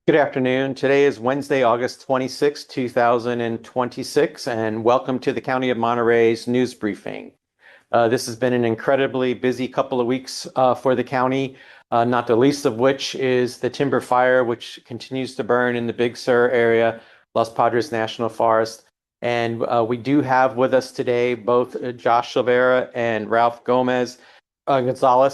Good afternoon. Today is Wednesday, August 26, 2026, and welcome to the County of Monterey's news briefing. This has been an incredibly busy couple of weeks for the county, not the least of which is the timber fire, which continues to burn in the Big Sur area, Los Padres National Forest. And we do have with us today both Josh Silveira and Gonzales,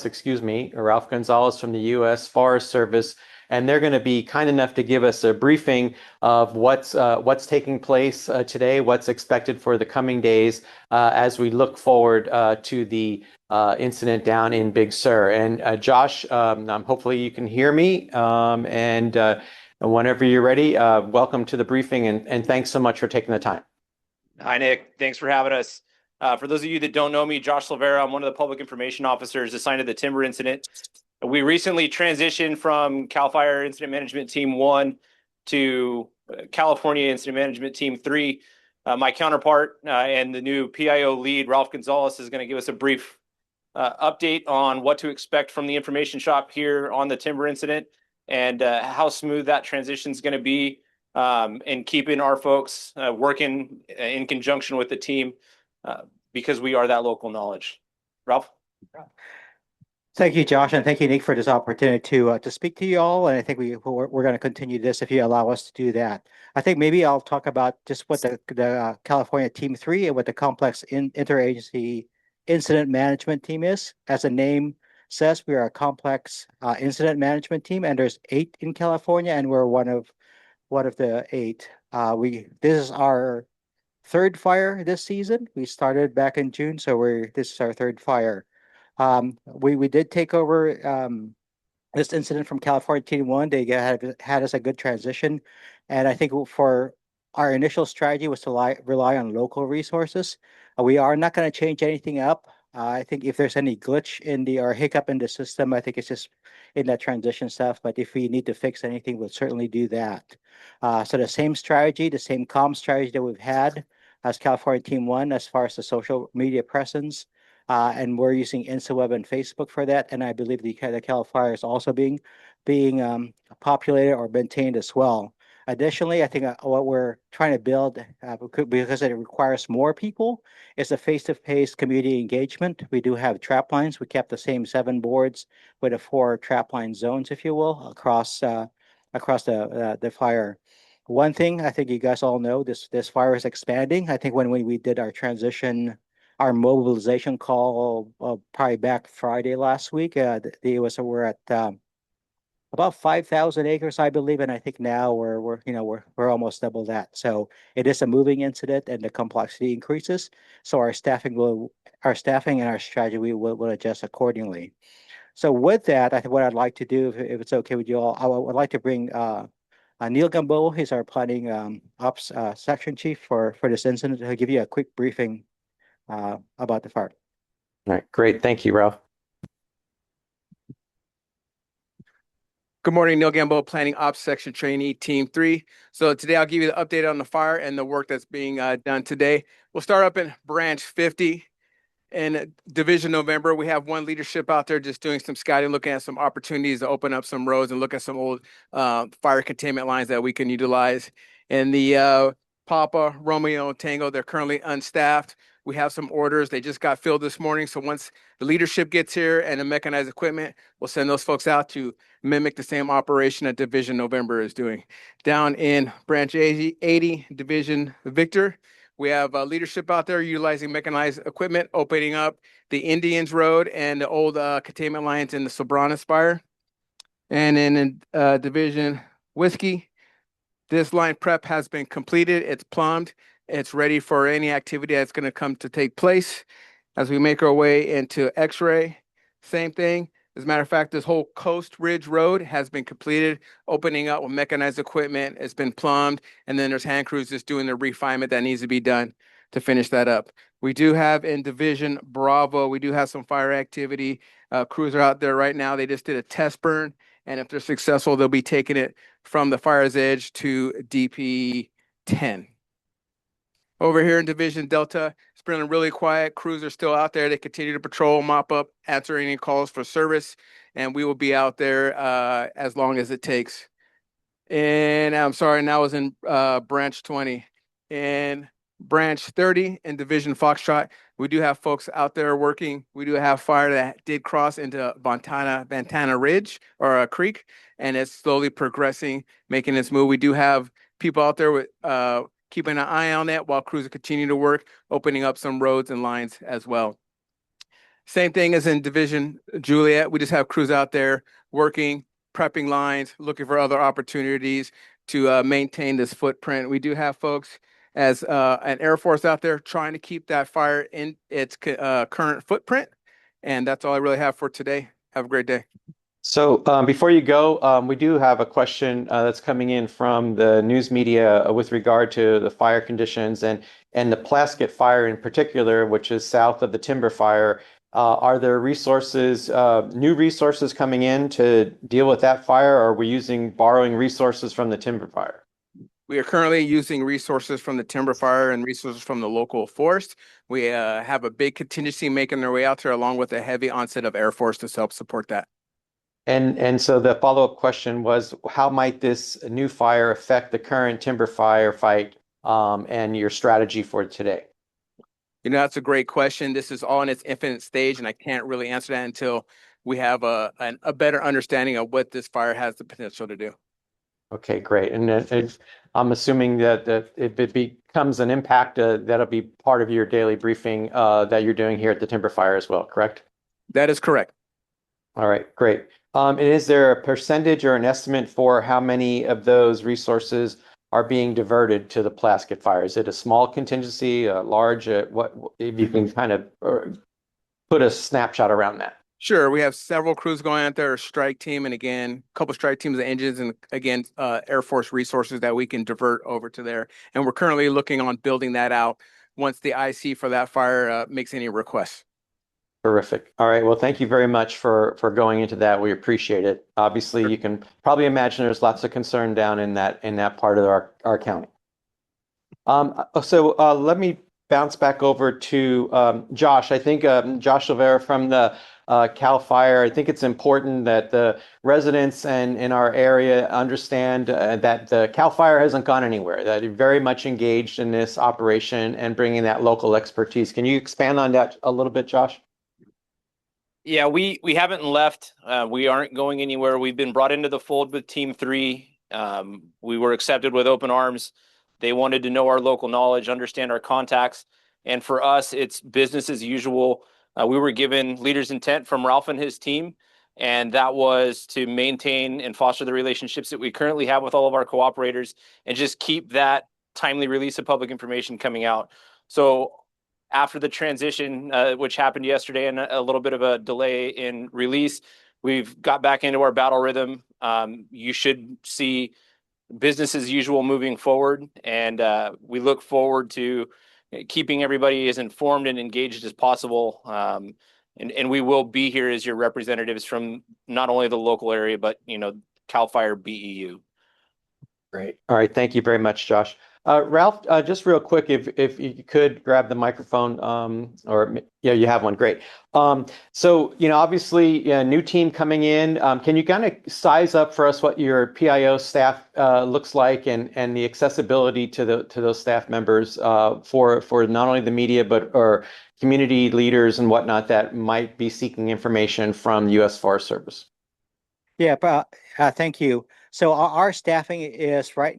excuse me, Ralph Gonzales from the U.S. Forest Service, and they're going to be kind enough to give us a briefing of what's taking place today, what's expected for the coming days as we look forward to the incident down in Big Sur. And Josh, hopefully you can hear me. And whenever you're ready, welcome to the briefing, and thanks so much for taking the time. Hi, Nick. Thanks for having us. For those of you that don't know me, Josh Silveira, I'm one of the public information officers assigned to the timber incident. We recently transitioned from CAL FIRE Incident Management Team 1 to California Incident Management Team 3. My counterpart and the new PIO lead, Ralph Gonzales, is going to give us a brief update on what to expect from the information shop here on the timber incident and how smooth that transition is going to be, and keeping our folks working in conjunction with the team because we are that local knowledge. Ralph? Thank you, Josh, and thank you, Nick, for this opportunity to speak to you all. And I think we're going to continue this if you allow us to do that. I think maybe I'll talk about just what the California Team 3 and what the complex interagency incident management team is. As the name says, we are a complex incident management team, and there's 8 in California, and we're one of the 8. This is our third fire this season. We started back in June, so this is our third fire. We did take over this incident from California Team 1. They had us a good transition, and I think for our initial strategy was to rely on local resources. We are not going to change anything up. I think if there's any glitch or hiccup in the system, I think it's just in that transition stuff. But if we need to fix anything, we'll certainly do that. So the same strategy, the same comm strategy that we've had as California Team 1 as far as the social media presence. And we're using InstaWeb and Facebook for that. And I believe the Cal Fire is also being populated or maintained as well. Additionally, I think what we're trying to build, because it requires more people, is a face-to-face community engagement. We do have trap lines. We kept the same 7 boards with the 4 trap line zones, if you will, across the fire. One thing I think you guys all know, this fire is expanding. I think when we did our mobilization call probably back Friday last week. We're at about 5,000 acres, I believe, and I think now we're almost double that. So it is a moving incident, and the complexity increases. So our staffing and our strategy will adjust accordingly. So with that, I think what I'd like to do, if it's okay with you all, I would like to bring Neil Gamboa. He's our planning ops section chief for this incident. He'll give you a quick briefing about the fire. All right, great. Thank you, Ralph. Good morning, Neil Gamboa, Planning Ops Section Trainee Team 3. So today I'll give you the update on the fire and the work that's being done today. We'll start up in Branch 50 in Division November. We have one leadership out there just doing some scouting, looking at some opportunities to open up some roads and look at some old fire containment lines that we can utilize. In the Papa, Romeo, and Tango, they're currently unstaffed. We have some orders. They just got filled this morning. So once the leadership gets here and the mechanized equipment, we'll send those folks out to mimic the same operation that Division November is doing. Down in Branch 80, Division Victor, we have leadership out there utilizing mechanized equipment, opening up the Indians Road and the old containment lines in the Sobranas Fire. And in Division Whiskey, this line prep has been completed. It's plumbed. It's ready for any activity that's going to come to take place. As we make our way into X-ray, same thing. As a matter of fact, this whole Coast Ridge Road has been completed, opening up with mechanized equipment. It's been plumbed, and then there's hand crews just doing the refinement that needs to be done to finish that up. We do have in Division Bravo, we do have some fire activity. Crews are out there right now. They just did a test burn, and if they're successful, they'll be taking it from the fire's edge to DP 10. Over here in Division Delta, it's been really quiet. Crews are still out there. They continue to patrol, mop up, answer any calls for service, and we will be out there as long as it takes. And I'm sorry, and that was in branch 20. In branch 30 in Division Foxtrot, we do have folks out there working. We do have fire that did cross into Vantana Ridge or a creek, and it's slowly progressing, making its move. We do have people out there with keeping an eye on that while crews continue to work, opening up some roads and lines as well. Same thing as in Division Juliet. We just have crews out there working, prepping lines, looking for other opportunities to maintain this footprint. We do have folks as an Air Force out there trying to keep that fire in its current footprint. And that's all I really have for today. Have a great day. So before you go, we do have a question that's coming in from the news media with regard to the fire conditions and the Plaskett fire in particular, which is south of the timber fire. Are there resources, new resources coming in to deal with that fire, or are we borrowing resources from the timber fire? We are currently using resources from the timber fire and resources from the local forest. We have a big contingency making their way out there along with a heavy onset of Air Force to help support that. And so the follow-up question was, how might this new fire affect the current timber fire fight and your strategy for today? You know, that's a great question. This is all in its infinite stage, and I can't really answer that until we have a better understanding of what this fire has the potential to do. Okay, great. And I'm assuming that if it becomes an impact, that'll be part of your daily briefing that you're doing here at the timber fire as well, correct? That is correct. All right, great. And is there a percentage or an estimate for how many of those resources are being diverted to the Plaskett fire? Is it a small contingency, a large? What if you can kind of put a snapshot around that? Sure. We have several crews going out there, a strike team, and again, a couple strike teams of engines, and again, Air Force resources that we can divert over to there. And we're currently looking on building that out once the IC for that fire makes any requests. Terrific. All right. Well, thank you very much for going into that. We appreciate it. Obviously, you can probably imagine there's lots of concern down in that part of our county. So let me bounce back over to Josh. I think Josh Silveira from the Cal Fire. I think it's important that the residents and in our area understand that the Cal Fire hasn't gone anywhere. That you're very much engaged in this operation and bringing that local expertise. Can you expand on that a little bit, Josh? Yeah, we haven't left. We aren't going anywhere. We've been brought into the fold with Team 3. We were accepted with open arms. They wanted to know our local knowledge, understand our contacts. And for us, it's business as usual. We were given leader's intent from Ralph and his team, and that was to maintain and foster the relationships that we currently have with all of our cooperators and just keep that timely release of public information coming out. So after the transition, which happened yesterday and a little bit of a delay in release, we've got back into our battle rhythm. You should see business as usual moving forward, and we look forward to keeping everybody as informed and engaged as possible. And we will be here as your representatives from not only the local area, but Cal Fire BEU. Great. All right. Thank you very much, Josh. Ralph, just real quick, if you could grab the microphone, or yeah, you have one. Great. So, obviously, new team coming in. Can you kind of size up for us what your PIO staff looks like and the accessibility to those staff members for not only the media or community leaders and whatnot that might be seeking information from U.S. Forest Service? Yeah, thank you. So our staffing is we're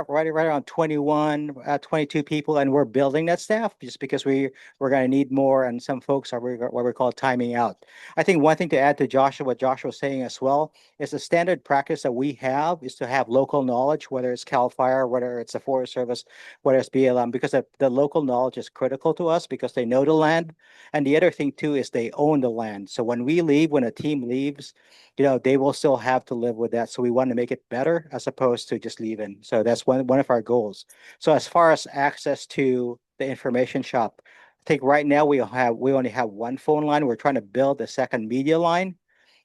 right around 21, 22 people, and we're building that staff just because we're going to need more, and some folks are what we call timing out. I think one thing to add to Joshua, what Joshua was saying as well, is the standard practice that we have is to have local knowledge, whether it's Cal Fire, whether it's the Forest Service, whether it's BLM, because the local knowledge is critical to us because they know the land. And the other thing too is they own the land. So when we leave, when a team leaves, they will still have to live with that. So we want to make it better as opposed to just leaving. So that's one of our goals. So as far as access to the information shop, I think right now we only have one phone line. We're trying to build a second media line.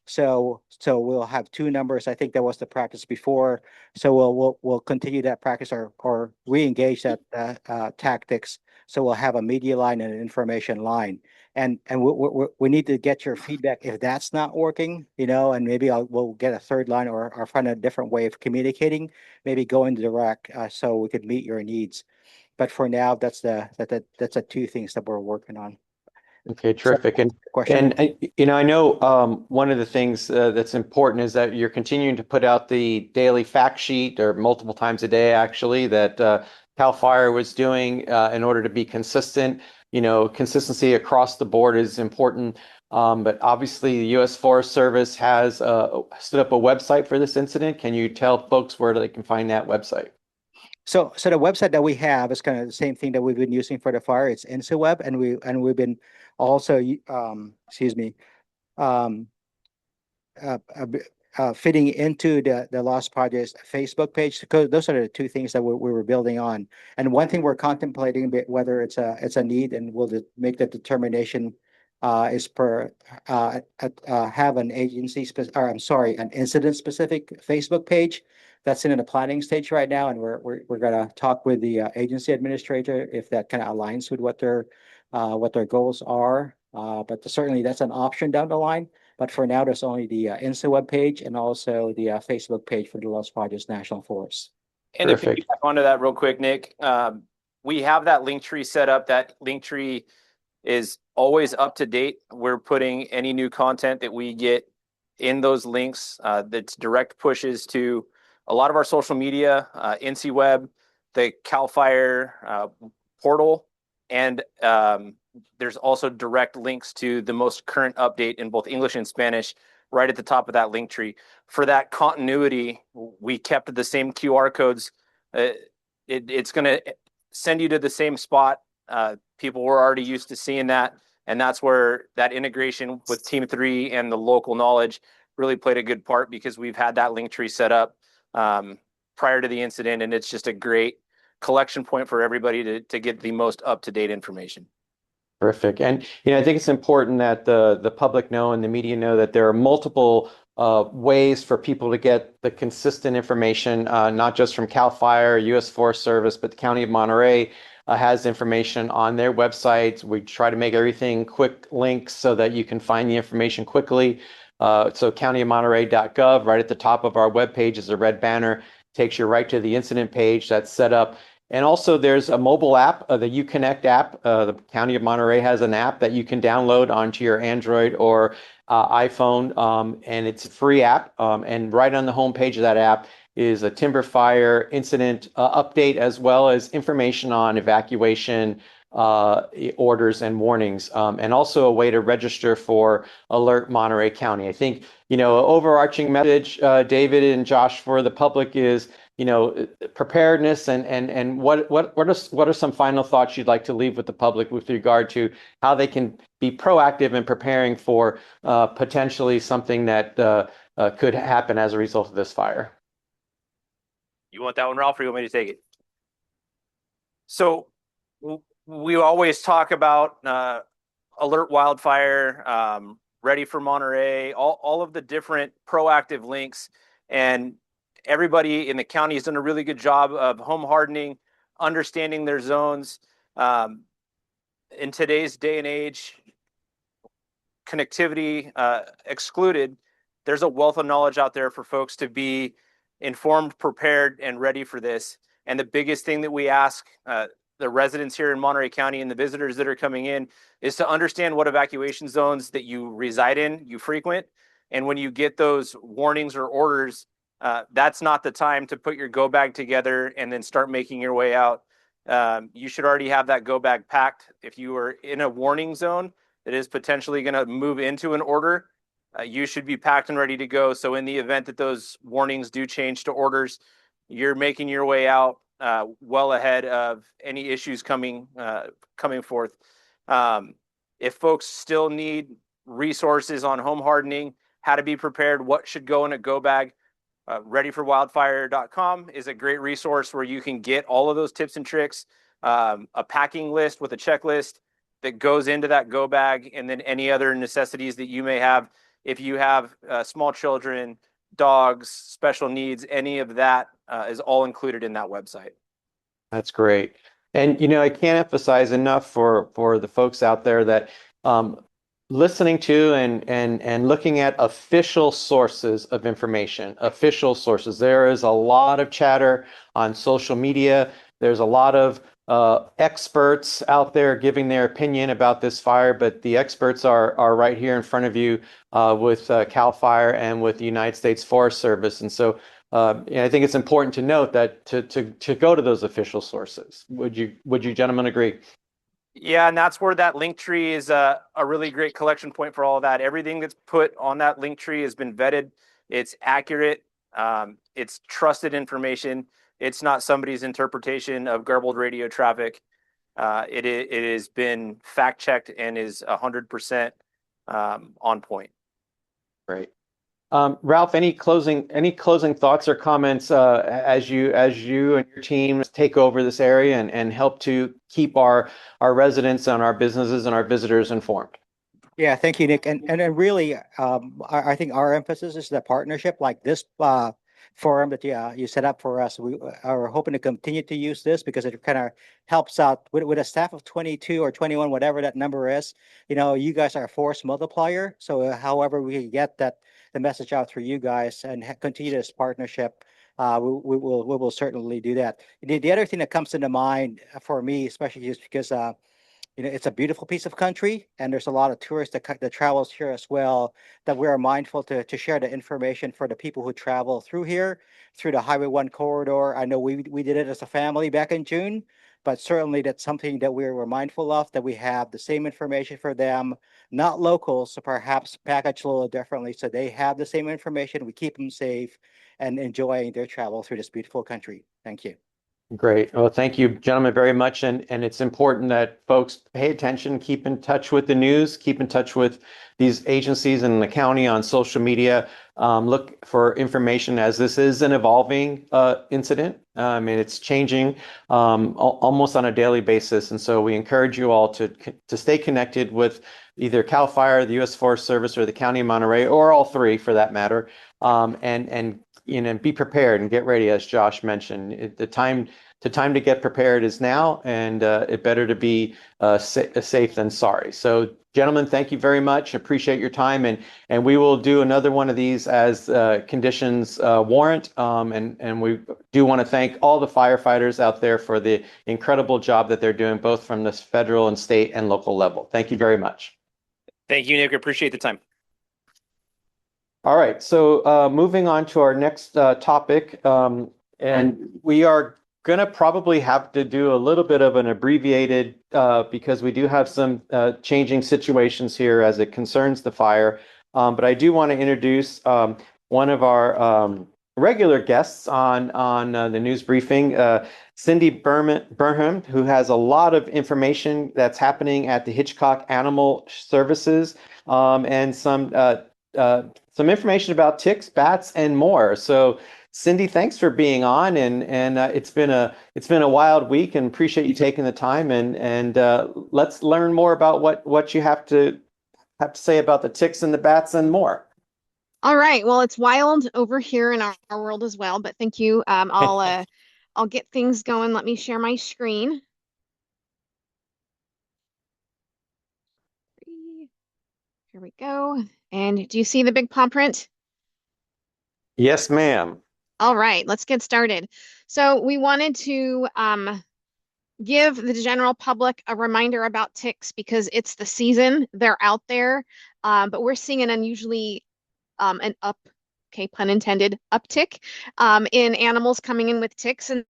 So we'll have two numbers. I think that was the practice before. So we'll continue that practice or re-engage that tactics So we'll have a media line and an information line. And we need to get your feedback if that's not working, and maybe we'll get a third line or find a different way of communicating, maybe going direct so we could meet your needs. But for now, that's the two things that we're working on. Okay, terrific. Question? I know one of the things that's important is that you're continuing to put out the daily fact sheet, or multiple times a day, actually, that CAL FIRE was doing in order to be consistent. Consistency across the board is important. But obviously, the U.S. Forest Service has stood up a website for this incident. Can you tell folks where they can find that website? So the website that we have is kind of the same thing that we've been using for the fire. It's InstaWeb, and we've been also um, fitting into the Lost Projects Facebook page, because those are the two things that we were building on. And one thing we're contemplating, whether it's a need, and we'll make the determination is have an an incident specific Facebook page that's in the planning stage right now, and we're gonna talk with the agency administrator if that kind of aligns with what their goals are. But certainly that's an option down the line. But for now, there's only the InstaWeb page and also the Facebook page for the Lost Projects National Forest. And to Perfect. piggyback onto that real quick, Nick, we have that link tree set up. That link tree is always up to date. We're putting any new content that we get in those links. That's direct pushes to a lot of our social media, InstaWeb, the CAL FIRE portal, and there's also direct links to the most current update in both English and Spanish right at the top of that link tree. For that continuity, we kept the same QR codes. It's going to send you to the same spot. People were already used to seeing that, and that's where that integration with Team 3 and the local knowledge really played a good part, because we've had that link tree set up prior to the incident, and it's just a great collection point for everybody to get the most up-to-date information. Terrific. And I think it's important that the public know and the media know that there are multiple ways for people to get the consistent information, not just from CAL FIRE, U.S. Forest Service, but the County of Monterey has information on their websites. We try to make everything quick links so that you can find the information quickly. So countyofmonterey.gov, right at the top of our webpage is a red banner, takes you right to the incident page that's set up. And also there's a mobile app, the UConnect app. The County of Monterey has an app that you can download onto your Android or iPhone, and it's a free app. And right on the homepage of that app is a timber fire incident update, as well as information on evacuation orders and warnings, and also a way to register for Alert Monterey County. I think, overarching message, David and Josh, for the public is, preparedness, and what are some final thoughts you'd like to leave with the public with regard to how they can be proactive in preparing for potentially something that could happen as a result of this fire? You want that one, Ralph, or you want me to take it? So we always talk about Alert Wildfire, Ready for Monterey, all of the different proactive links, and everybody in the county has done a really good job of home hardening, understanding their zones. In today's day and age, connectivity excluded, there's a wealth of knowledge out there for folks to be informed, prepared, and ready for this. And the biggest thing that we ask the residents here in Monterey County and the visitors that are coming in is to understand what evacuation zones that you reside in, you frequent. And when you get those warnings or orders, that's not the time to put your go bag together and then start making your way out. You should already have that go bag packed. If you are in a warning zone that is potentially going to move into an order, you should be packed and ready to go. So in the event that those warnings do change to orders, you're making your way out well ahead of any issues coming forth. If folks still need resources on home hardening, how to be prepared, what should go in a go bag, readyforwildfire.com is a great resource where you can get all of those tips and tricks, a packing list with a checklist that goes into that go bag, and then any other necessities that you may have. If you have small children, dogs, special needs, any of that is all included in that website. That's great. And I can't emphasize enough for the folks out there that listening to and looking at official sources of information, official sources. There is a lot of chatter on social media. There's a lot of experts out there giving their opinion about this fire, but the experts are right here in front of you with CAL FIRE and with the United States Forest Service. And so I think it's important to note that to go to those official sources. Would you gentlemen agree? Yeah, and that's where that link tree is a really great collection point for all of that. Everything that's put on that link tree has been vetted. It's accurate. It's trusted information. It's not somebody's interpretation of garbled radio traffic. It has been fact checked and is 100% on point. Great. Ralph, any closing thoughts or comments as you and your team take over this area and help to keep our residents and our businesses and our visitors informed? Yeah, thank you, Nick. And then really, I think our emphasis is the partnership, like this forum that you set up for us. We are hoping to continue to use this because it kind of helps out with a staff of 22 or 21, whatever that number is. You guys are a force multiplier. So however we get the message out through you guys and continue this partnership, we will certainly do that. The other thing that comes into mind for me, especially just because it's a beautiful piece of country, and there's a lot of tourists that travels here as well. That we are mindful to share the information for the people who travel through here, through the Highway 1 corridor. I know we did it as a family back in June, but certainly that's something that we're mindful of. That we have the same information for them, not locals, so perhaps packaged a little differently, so they have the same information. We keep them safe and enjoying their travel through this beautiful country. Thank you. Great. Well, thank you, gentlemen, very much. And it's important that folks pay attention, keep in touch with the news, keep in touch with these agencies in the county on social media. Look for information as this is an evolving incident. I mean, it's changing almost on a daily basis. And so we encourage you all to stay connected with either CAL FIRE, the U.S. Forest Service, or the County of Monterey, or all three for that matter. And be prepared and get ready, as Josh mentioned. The time to get prepared is now, and it better to be safe than sorry. So, gentlemen, thank you very much. Appreciate your time, and we will do another one of these as conditions warrant. And we do want to thank all the firefighters out there for the incredible job that they're doing, both from the federal and state and local level. Thank you very much. Thank you, Nick. Appreciate the time. All right, so moving on to our next topic, and we are going to probably have to do a little bit of an abbreviated because we do have some changing situations here as it concerns the fire. But I do want to introduce one of our regular guests on the news briefing, Cindy Burnham, who has a lot of information that's happening at the Hitchcock Animal Services and some information about ticks, bats, and more. So, Cindy, thanks for being on, and it's been a wild week, and appreciate you taking the time. And let's learn more about what you have to say about the ticks and the bats and more. All right. Well, it's wild over here in our world as well, but thank you. I'll get things going. Let me share my screen. Here we go. And do you see the big paw print? Yes, ma'am. All right, let's get started. So we wanted to give the general public a reminder about ticks because it's the season. They're out there, but we're seeing an unusually okay, pun intended, uptick in animals coming in with ticks. And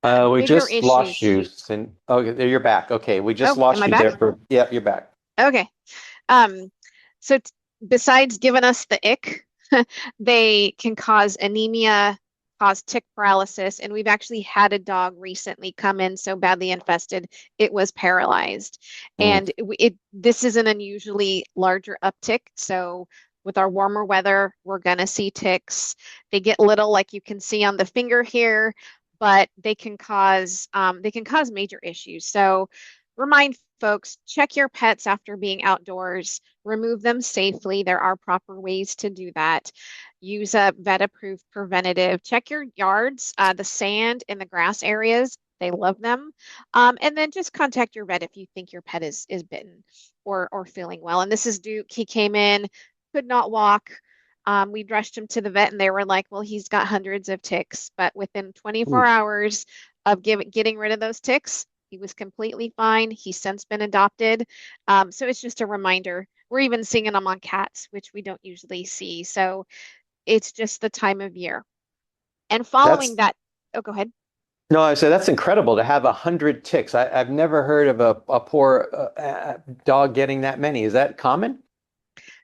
we bigger just lost you. issues. Oh, you're back. Okay, we just lost am I you back? there. Yeah, you're back. Okay. So besides giving us the ick, they can cause anemia, cause tick paralysis, and we've actually had a dog recently come in so badly infested it was paralyzed. And this is an unusually larger uptick. So with our warmer weather, we're gonna see ticks. They get little, like you can see on the finger here, but they can cause major issues. So remind folks, check your pets after being outdoors, remove them safely. There are proper ways to do that. use a vet-approved preventative. Check your yards, the sand and the grass areas. They love them. And then just contact your vet if you think your pet is bitten or feeling well. And this is Duke. He came in, could not walk. We rushed him to the vet and they were like, well, he's got hundreds of ticks. But within 24 Ooh. hours of getting rid of those ticks, he was completely fine. He's since been adopted. So it's just a reminder. We're even seeing them on cats, which we don't usually see. So it's just the time of year. And following That's that, oh, go ahead. no, I said that's incredible to have 100 ticks. I've never heard of a poor dog getting that many. Is that common?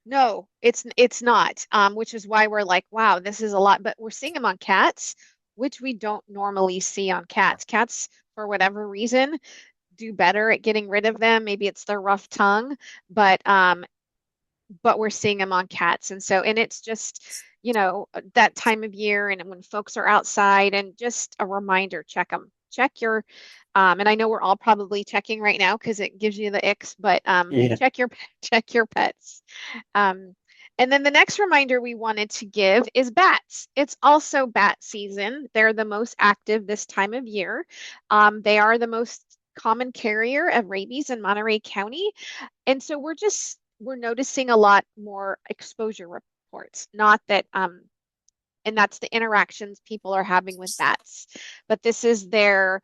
No, it's not. Which is why we're like, wow, this is a lot. But we're seeing them on cats, which we don't normally see on cats. Cats, for whatever reason, do better at getting rid of them. Maybe it's their rough tongue, but we're seeing them on cats. And so, and it's just, that time of year and when folks are outside and just a reminder, check them, check your, and I know we're all probably checking right now because it gives you the icks, but Yeah. check your pets. And then the next reminder we wanted to give is bats. It's also bat season. They're the most active this time of year. They are the most common carrier of rabies in Monterey County. And so we're noticing a lot more exposure reports, not that, and that's the interactions people are having with bats. But this is their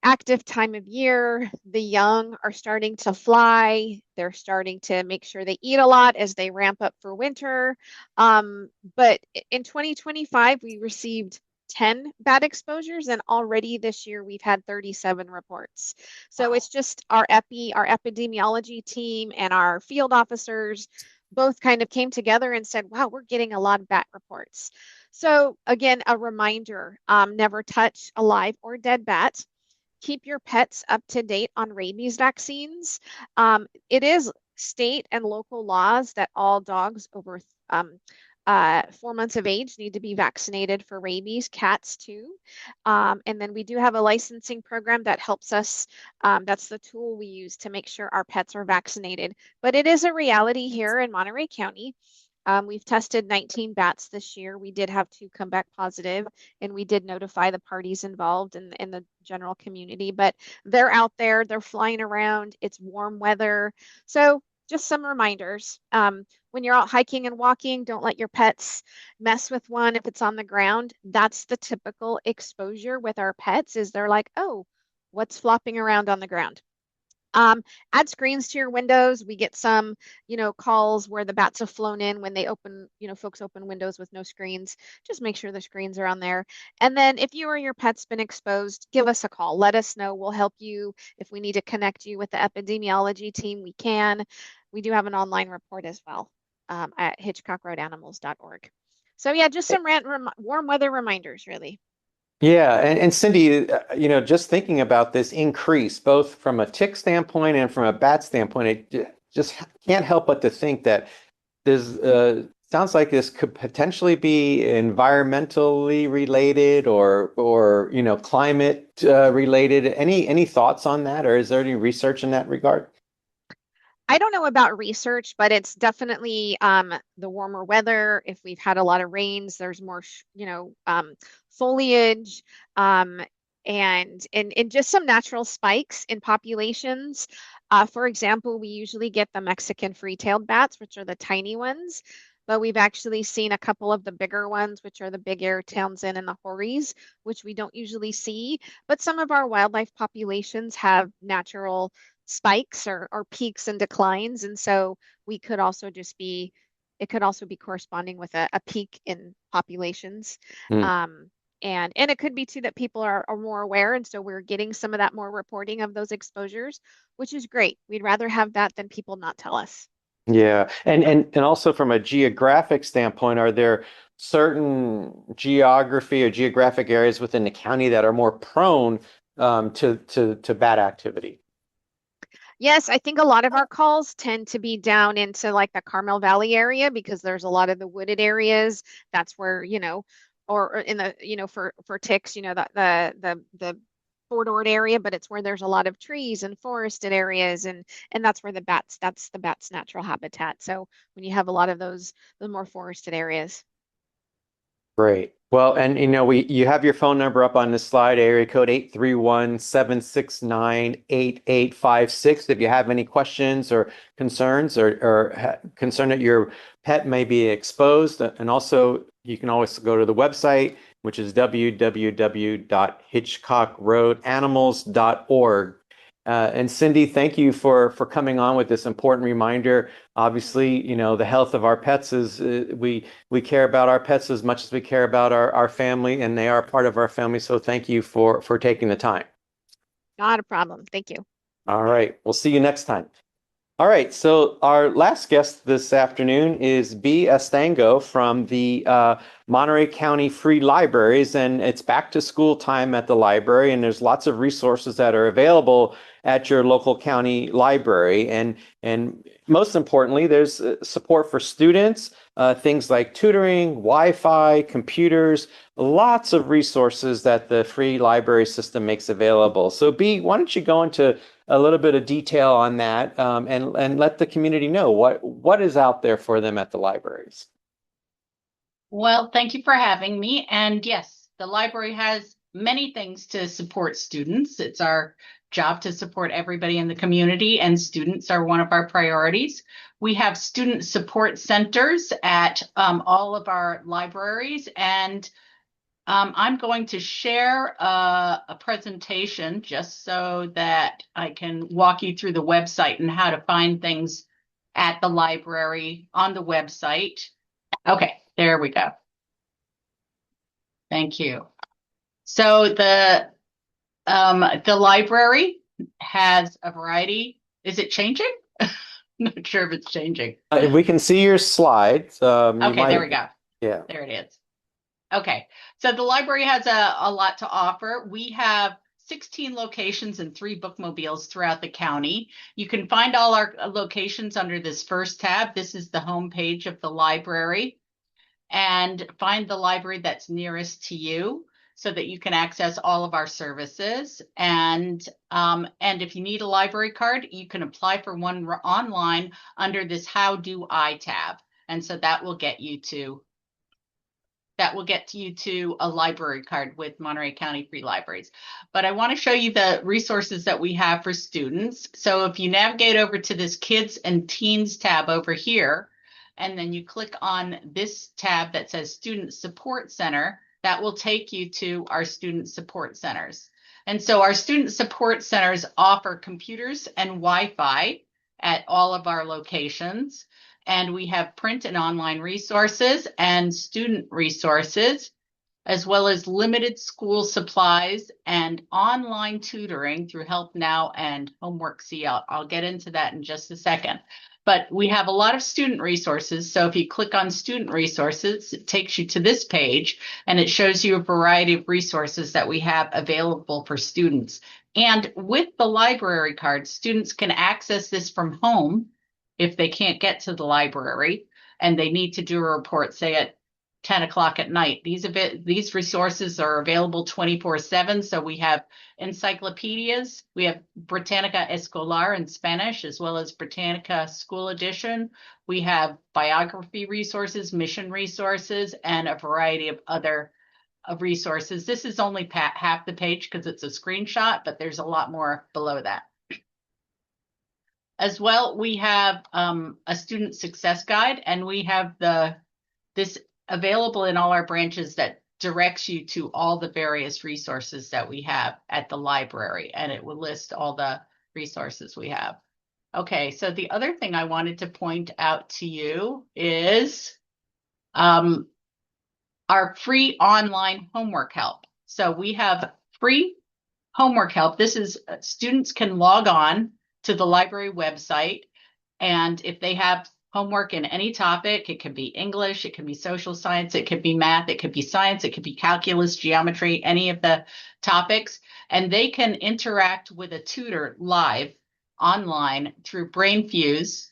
active time of year. The young are starting to fly. They're starting to make sure they eat a lot as they ramp up for winter. But in 2025, we received 10 bat exposures, and already this year we've had 37 reports. So it's just our epidemiology team and our field officers both kind of came together and said, wow, we're getting a lot of bat reports. So again, a reminder, never touch a live or dead bat. Keep your pets up to date on rabies vaccines. It is state and local laws that all dogs over 4 months of age need to be vaccinated for rabies, cats too. And then we do have a licensing program that helps us. That's the tool we use to make sure our pets are vaccinated. But it is a reality here in Monterey County. We've tested 19 bats this year. We did have 2 come back positive, and we did notify the parties involved in the general community. But they're out there, they're flying around. It's warm weather. So just some reminders. When you're out hiking and walking, don't let your pets mess with one if it's on the ground. That's the typical exposure with our pets is they're like, oh, what's flopping around on the ground? Add screens to your windows. We get some, calls where the bats have flown in when they open, folks open windows with no screens. Just make sure the screens are on there. And then if you or your pet's been exposed, give us a call. Let us know. We'll help you. If we need to connect you with the epidemiology team, we can. We do have an online report as well at hitchcockroadanimals.org. So yeah, just some warm weather reminders, really. Yeah, and Cindy, just thinking about this increase, both from a tick standpoint and from a bat standpoint, it just can't help but to think that there's sounds like this could potentially be environmentally related or climate related. Any thoughts on that, or is there any research in that regard? I don't know about research, but it's definitely the warmer weather. If we've had a lot of rains, there's more, foliage, and just some natural spikes in populations. For example, we usually get the Mexican free-tailed bats, which are the tiny ones, but we've actually seen a couple of the bigger ones, which are the big air Townsend and the hories, which we don't usually see. But some of our wildlife populations have natural spikes or peaks and declines. And so it could also be corresponding with a peak in populations. Mm. And it could be too that people are more aware. And so we're getting some of that more reporting of those exposures, which is great. We'd rather have that than people not tell us. Yeah, and also from a geographic standpoint, are there certain geography or geographic areas within the county that are more prone to bat activity? Yes, I think a lot of our calls tend to be down into like the Carmel Valley area because there's a lot of the wooded areas. That's where, or in the, for ticks, the Fort Ord area, but it's where there's a lot of trees and forested areas, and that's where that's the bat's natural habitat. So when you have a lot of those, the more forested areas. Great. Well, and you have your phone number up on the slide, area code 831-769-8856. If you have any questions or concerns or concern that your pet may be exposed. And also you can always go to the website, which is www.hitchcockroadanimals.org. And Cindy, thank you for coming on with this important reminder. Obviously, the health of our pets is we care about our pets as much as we care about our family, and they are part of our family. So thank you for taking the time. Not a problem. Thank you. All right, we'll see you next time. All right, so our last guest this afternoon is B. Astengo from the Monterey County Free Libraries, and it's back to school time at the library, and there's lots of resources that are available at your local county library. And most importantly, there's support for students, things like tutoring, Wi-Fi, computers, lots of resources that the free library system makes available. So B, why don't you go into a little bit of detail on that, and let the community know what is out there for them at the libraries. Well, thank you for having me. And yes, the library has many things to support students. It's our job to support everybody in the community, and students are one of our priorities. We have student support centers at all of our libraries, and I'm going to share a presentation just so that I can walk you through the website and how to find things at the library on the website. Okay, there we go. Thank you. So the library has a variety. Is it changing? I'm not sure if it's changing. We can see your slides. Okay, there we go. Yeah. There it is. Okay, so the library has a lot to offer. We have 16 locations and 3 bookmobiles throughout the county. You can find all our locations under this first tab. This is the home page of the library, and find the library that's nearest to you so that you can access all of our services. And if you need a library card, you can apply for one online under this How Do I tab. And so that will get you to a library card with Monterey County Free Libraries. But I want to show you the resources that we have for students. So if you navigate over to this Kids and Teens tab over here, and then you click on this tab that says Student Support Center, that will take you to our student support centers. And so our student support centers offer computers and Wi-Fi at all of our locations. And we have print and online resources and student resources, as well as limited school supplies and online tutoring through Help Now and Homework See. I'll get into that in just a second. But we have a lot of student resources. So if you click on student resources, it takes you to this page, and it shows you a variety of resources that we have available for students. And with the library card, students can access this from home if they can't get to the library and they need to do a report, say at 10 o'clock at night. These resources are available 24/7. So we have encyclopedias. We have Britannica Escolar in Spanish, as well as Britannica School Edition. We have biography resources, mission resources, and a variety of other resources. This is only half the page because it's a screenshot, but there's a lot more below that. As well, we have a student success guide, and we have this available in all our branches that directs you to all the various resources that we have at the library, and it will list all the resources we have. Okay, so the other thing I wanted to point out to you is our free online homework help. So we have free homework help. This is students can log on to the library website, and if they have homework in any topic, it can be English, it can be social science, it could be math, it could be science, it could be calculus, geometry, any of the topics, and they can interact with a tutor live online through BrainFuse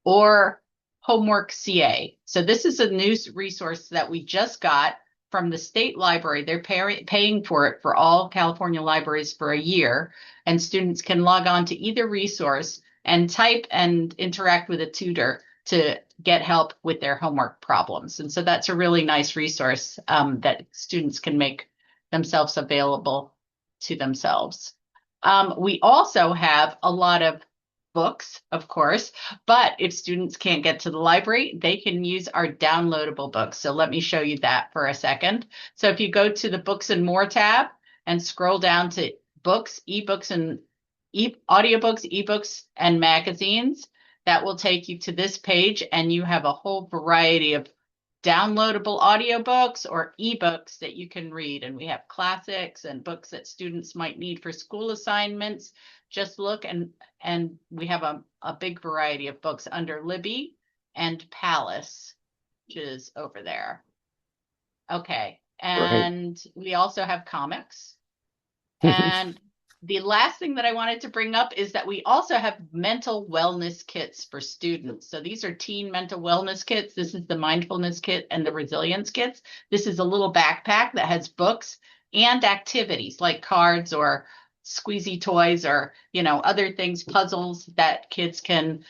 or Homework CA. So this is a new resource that we just got from the state library. They're paying for it for all California libraries for a year, and students can log on to either resource and type and interact with a tutor to get help with their homework problems. And so that's a really nice resource that students can make themselves available to themselves. We also have a lot of books, of course, but if students can't get to the library, they can use our downloadable books. So let me show you that for a second. So if you go to the Books and More tab and scroll down to books, ebooks, and audiobooks, ebooks, and magazines, that will take you to this page, and you have a whole variety of downloadable audiobooks or ebooks that you can read. And we have classics and books that students might need for school assignments. Just look, and we have a big variety of books under Libby and Palace, which is over there. Okay, and we also have comics. And the last thing that I wanted to bring up is that we also have mental wellness kits for students. So these are teen mental wellness kits. This is the mindfulness kit and the resilience kits. This is a little backpack that has books and activities like cards or squeezy toys or, other things, puzzles that kids can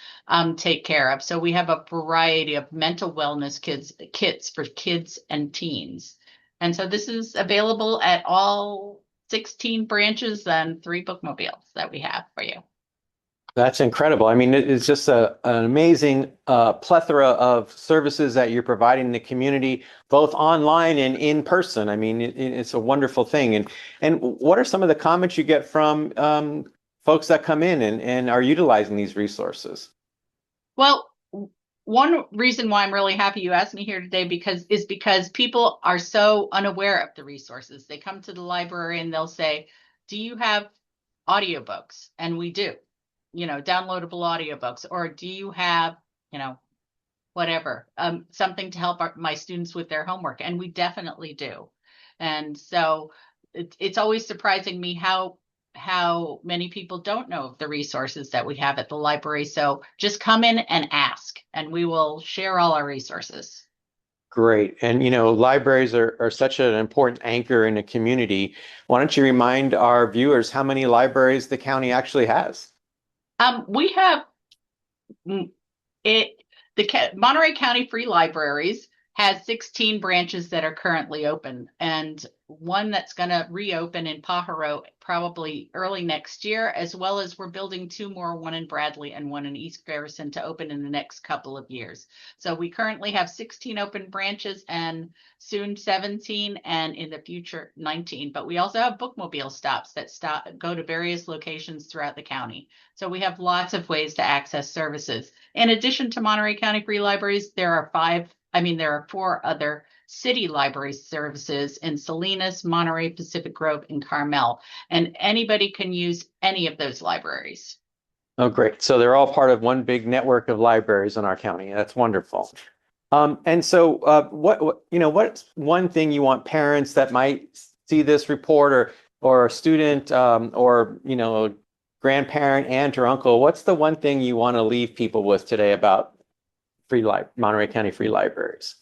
take care of. So we have a variety of mental wellness kits for kids and teens. And so this is available at all 16 branches and 3 bookmobiles that we have for you. That's incredible. I mean, it's just an amazing plethora of services that you're providing the community, both online and in person. I mean, it's a wonderful thing. And what are some of the comments you get from folks that come in and are utilizing these resources? Well, one reason why I'm really happy you asked me here today is because people are so unaware of the resources. They come to the library and they'll say, do you have audiobooks? And we do, downloadable audiobooks, or do you have, whatever, something to help my students with their homework? And we definitely do. And so it's always surprising me how many people don't know of the resources that we have at the library. So just come in and ask, and we will share all our resources. Great. And, libraries are such an important anchor in a community. Why don't you remind our viewers how many libraries the county actually has? We have the Monterey County Free Libraries has 16 branches that are currently open, and one that's going to reopen in Pajaro probably early next year, as well as we're building 2 more, one in Bradley and one in East Garrison, to open in the next couple of years. So we currently have 16 open branches and soon 17, and in the future 19. But we also have bookmobile stops that go to various locations throughout the county. So we have lots of ways to access services. In addition to Monterey County Free Libraries, there are 4 other city library services in Salinas, Monterey, Pacific Grove, and Carmel. And anybody can use any of those libraries. Oh, great. So they're all part of one big network of libraries in our county. That's wonderful. And so what's one thing you want parents that might see this report or a student or, a grandparent, aunt or uncle, what's the one thing you want to leave people with today about Monterey County Free Libraries?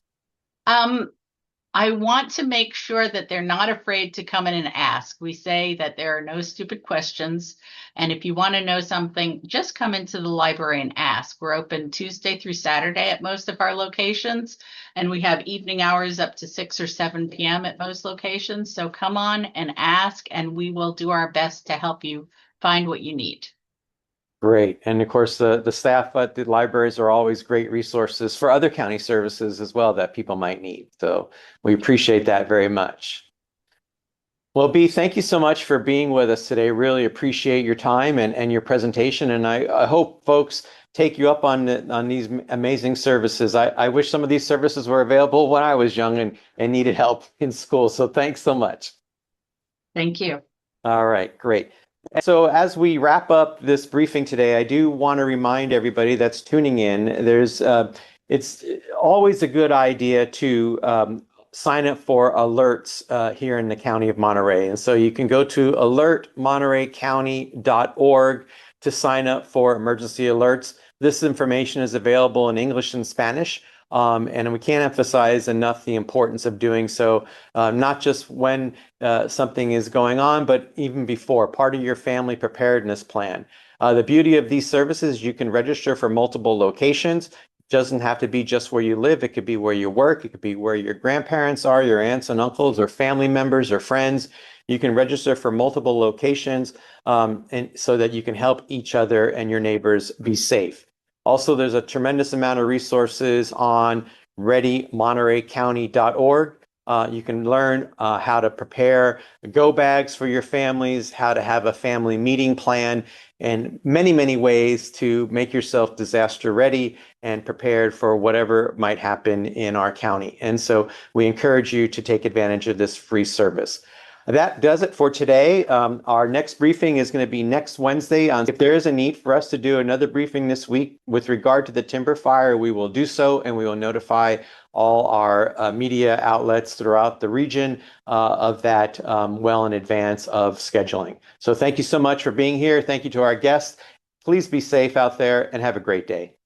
I want to make sure that they're not afraid to come in and ask. We say that there are no stupid questions. And if you want to know something, just come into the library and ask. We're open Tuesday through Saturday at most of our locations, and we have evening hours up to 6 or 7 p.m. at most locations. So come on and ask, and we will do our best to help you find what you need. Great. And of course, the staff at the libraries are always great resources for other county services as well that people might need. So we appreciate that very much. Well, Bea, thank you so much for being with us today. Really appreciate your time and your presentation. And I hope folks take you up on these amazing services. I wish some of these services were available when I was young and needed help in school. So thanks so much. Thank you. All right, great. So as we wrap up this briefing today, I do want to remind everybody that's tuning in, it's always a good idea to sign up for alerts here in the County of Monterey. And so you can go to alertmontereycounty.org to sign up for emergency alerts. This information is available in English and Spanish. And we can't emphasize enough the importance of doing so, not just when something is going on, but even before, part of your family preparedness plan. The beauty of these services, you can register for multiple locations. doesn't have to be just where you live. It could be where you work. It could be where your grandparents are, your aunts and uncles, or family members or friends. You can register for multiple locations, and so that you can help each other and your neighbors be safe. Also, there's a tremendous amount of resources on readymontereycounty.org. You can learn how to prepare go bags for your families, how to have a family meeting plan, and many, many ways to make yourself disaster ready and prepared for whatever might happen in our county. And so we encourage you to take advantage of this free service. That does it for today. Our next briefing is going to be next Wednesday. If there is a need for us to do another briefing this week with regard to the timber fire, we will do so, and we will notify all our media outlets throughout the region of that well in advance of scheduling. So thank you so much for being here. Thank you to our guests. Please be safe out there and have a great day.